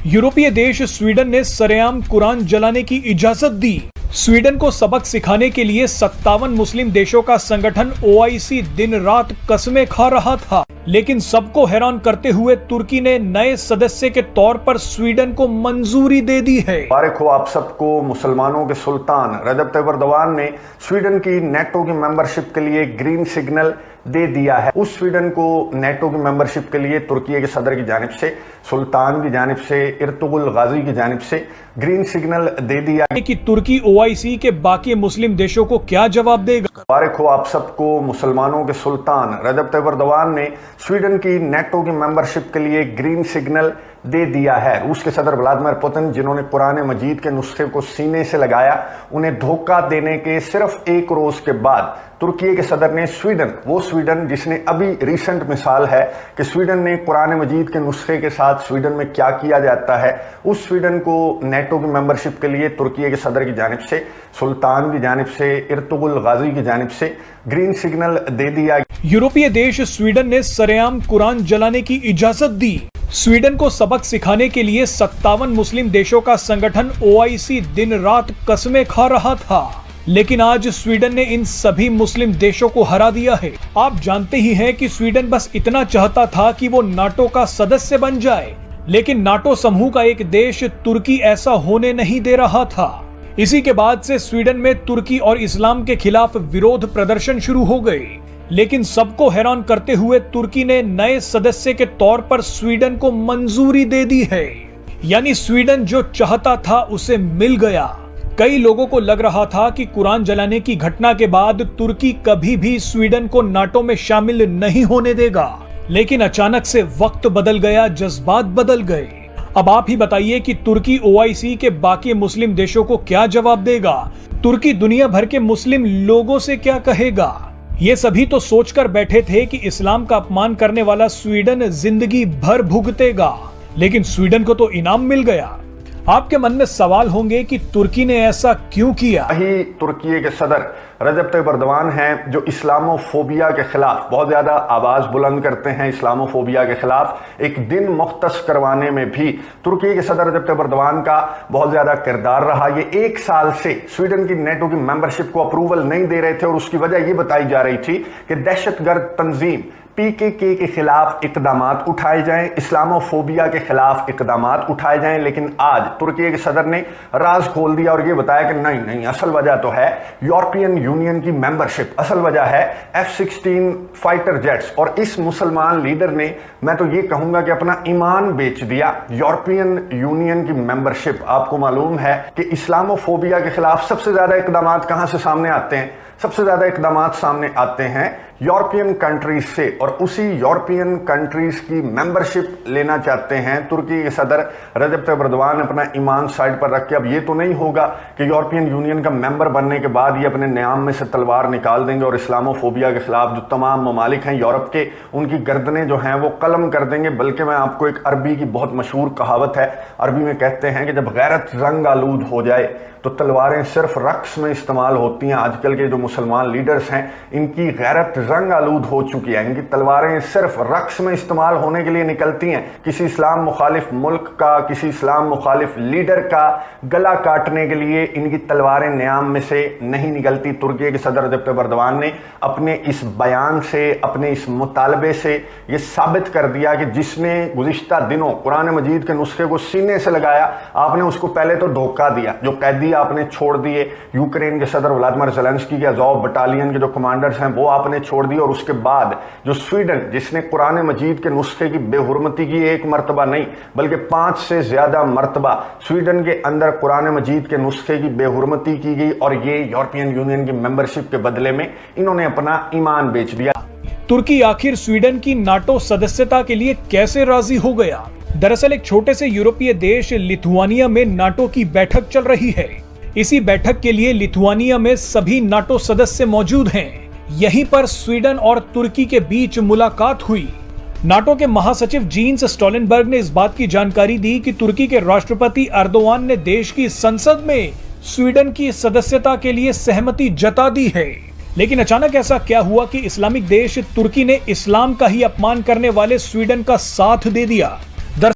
यूरोपीय देश स्वीडन ने सरेआम कुरान जलाने की इजाजत दी। स्वीडन को सबक सिखाने के लिए 57 मुस्लिम देशों का संगठन OIC दिन रात कसमें खा रहा था, लेकिन सबको हैरान करते हुए तुर्की ने नए सदस्य के तौर पर स्वीडन को मंजूरी दे दी है। मुबारक हो आप सबको। मुसलमानों के सुल्तान रजब तैयब एर्दोगान ने स्वीडन की नेटो की मेंबरशिप के लिए ग्रीन सिग्नल दे दिया है। उस स्वीडन को नेटो की मेंबरशिप के लिए तुर्की के सदर की जानिब से, सुल्तान की जानिब से, इर्तुगरुल गाजी की जानिब से ग्रीन सिग्नल दे दिया कि तुर्की OIC के बाकी मुस्लिम देशों को क्या जवाब देगा। मुबारक हो आप सबको। मुसलमानों के सुल्तान रजब तैयब एर्दोगान ने स्वीडन की नेटो की मेंबरशिप के लिए ग्रीन सिग्नल दे दिया है। रूस के सदर व्लादिमीर पुतिन, जिन्होंने कुरान मजीद के नुस्खे को सीने से लगाया, उन्हें धोखा देने के सिर्फ एक रोज के बाद तुर्की के सदर ने वो स्वीडन जिसने अभी रिसेंट मिसाल है कि स्वीडन ने कुरान मजीद के नुस्खे के साथ स्वीडन में क्या किया जाता है, उस स्वीडन को नेटो की मेंबरशिप के लिए तुर्की के सदर की जानिब से, सुल्तान की जानिब से, इर्तुगरुल गाजी की जानिब से ग्रीन सिग्नल दे दिया। यूरोपीय देश स्वीडन ने सरेआम कुरान जलाने की इजाजत दी। स्वीडन को सबक सिखाने के लिए 57 मुस्लिम देशों का संगठन OIC दिन रात कसमें खा रहा था, लेकिन आज स्वीडन ने इन सभी मुस्लिम देशों को हरा दिया है। आप जानते ही हैं कि स्वीडन बस इतना चाहता था कि वो नाटो का सदस्य बन जाए, लेकिन नाटो समूह का एक देश तुर्की ऐसा होने नहीं दे रहा था। इसी के बाद से स्वीडन में तुर्की और इस्लाम के खिलाफ विरोध प्रदर्शन शुरू हो गए, लेकिन सबको हैरान करते हुए तुर्की ने नए सदस्य के तौर पर स्वीडन को मंजूरी दे दी है। यानी स्वीडन जो चाहता था उसे मिल गया। कई लोगों को लग रहा था कि कुरान जलाने की घटना के बाद तुर्की कभी भी स्वीडन को नाटो में शामिल नहीं होने देगा, लेकिन अचानक से वक्त बदल गया, जज्बात बदल गए। अब आप ही बताइए कि तुर्की OIC के बाकी मुस्लिम देशों को क्या जवाब देगा। तुर्की दुनिया भर के मुस्लिम लोगों से क्या कहेगा। ये सभी तो सोचकर बैठे थे कि इस्लाम का अपमान करने वाला स्वीडन जिंदगी भर भुगतेगा, लेकिन स्वीडन को तो इनाम मिल गया। आपके मन में सवाल होंगे कि तुर्की ने ऐसा क्यों किया। वही तुर्की के सदर रजब तैयब एर्दोगान हैं जो इस्लामोफोबिया के खिलाफ बहुत ज्यादा आवाज बुलंद करते हैं। इस्लामोफोबिया के खिलाफ एक दिन मुख्तस करवाने में भी तुर्की के सदर रजब तैयब एर्दोगान का बहुत ज्यादा किरदार रहा। ये एक साल से स्वीडन की नेटो की मेंबरशिप को अप्रूवल नहीं दे रहे थे और उसकी वजह ये बताई जा रही थी कि दहशतगर्द तंजीम PKK के खिलाफ इकदामात उठाए जाएं, इस्लामोफोबिया के खिलाफ इकदामात उठाए जाएं। लेकिन आज तुर्की के सदर ने राज खोल दिया और ये बताया कि नहीं, असल वजह तो है यूरोपियन यूनियन की मेंबरशिप, असल वजह है F-16 फाइटर जेट्स। और इस मुसलमान लीडर ने, मैं तो ये कहूंगा कि अपना ईमान बेच दिया। यूरोपियन यूनियन की मेंबरशिप, आपको मालूम है कि इस्लामोफोबिया के खिलाफ सबसे ज्यादा इकदामात कहां से सामने आते हैं? सबसे ज्यादा इकदामात सामने आते हैं यूरोपियन कंट्रीज से, और उसी यूरोपियन कंट्रीज की मेंबरशिप लेना चाहते हैं तुर्की के सदर रजब तैयब एर्दोगान। अपना ईमान साइड पर रख के अब ये तो नहीं होगा कि यूरोपियन यूनियन का मेंबर बनने के बाद ये अपने न्याम में से तलवार निकाल देंगे और इस्लामोफोबिया के खिलाफ जो तमाम ममालिक हैं यूरोप के, उनकी गर्दनें जो हैं वो कलम कर देंगे। बल्कि मैं आपको एक अरबी की बहुत मशहूर कहावत है, अरबी में कहते हैं कि जब गैरत रंग आलूद हो जाए तो तलवारें सिर्फ रक्स में इस्तेमाल होती हैं। आजकल के जो मुसलमान लीडर्स हैं, इनकी गैरत रंग आलूद हो चुकी है। इनकी तलवारें सिर्फ रक्स में इस्तेमाल होने के लिए निकलती हैं। किसी इस्लाम मुखालिफ मुल्क का, किसी इस्लाम मुखालिफ लीडर का गला काटने के लिए इनकी तलवारें न्याम में से नहीं निकलती। तुर्की के सदर रजब तैयब एर्दोगान ने अपने इस बयान से, अपने इस मुतालबे से ये साबित कर दिया कि जिसने गुज़िश्ता दिनों कुरान मजीद के नुस्खे को सीने से लगाया, आपने उसको पहले तो धोखा दिया। जो कैदी आपने छोड़ दिए, यूक्रेन के सदर व्लादिमीर ज़ेलेंस्की के अज़ोव बटालियन के जो कमांडर्स हैं वो आपने छोड़ दिए, और उसके बाद जो स्वीडन, जिसने कुरान मजीद के नुस्खे की बेहुरमती की एक मरतबा नहीं बल्कि 5 से ज्यादा मरतबा स्वीडन के अंदर कुरान मजीद के नुस्खे की बेहुरमती की गई, और ये यूरोपियन यूनियन की मेंबरशिप के बदले में इन्होंने अपना ईमान बेच दिया। तुर्की आखिर स्वीडन की नाटो सदस्यता के लिए कैसे राजी हो गया? दरअसल एक छोटे से यूरोपीय देश लिथुआनिया में नाटो की बैठक चल रही है। इसी बैठक के लिए लिथुआनिया में सभी नाटो सदस्य मौजूद हैं। यहीं पर स्वीडन और तुर्की के बीच मुलाकात हुई। नाटो के महासचिव जीन्स स्टोलनबर्ग ने इस बात की जानकारी दी कि तुर्की के राष्ट्रपति एर्दोगान ने देश की संसद में स्वीडन की सदस्यता के लिए सहमति जता दी है। लेकिन अचानक ऐसा क्या हुआ कि इस्लामिक देश तुर्की ने इस्लाम का ही अपमान करने वाले स्वीडन का साथ दे दिया?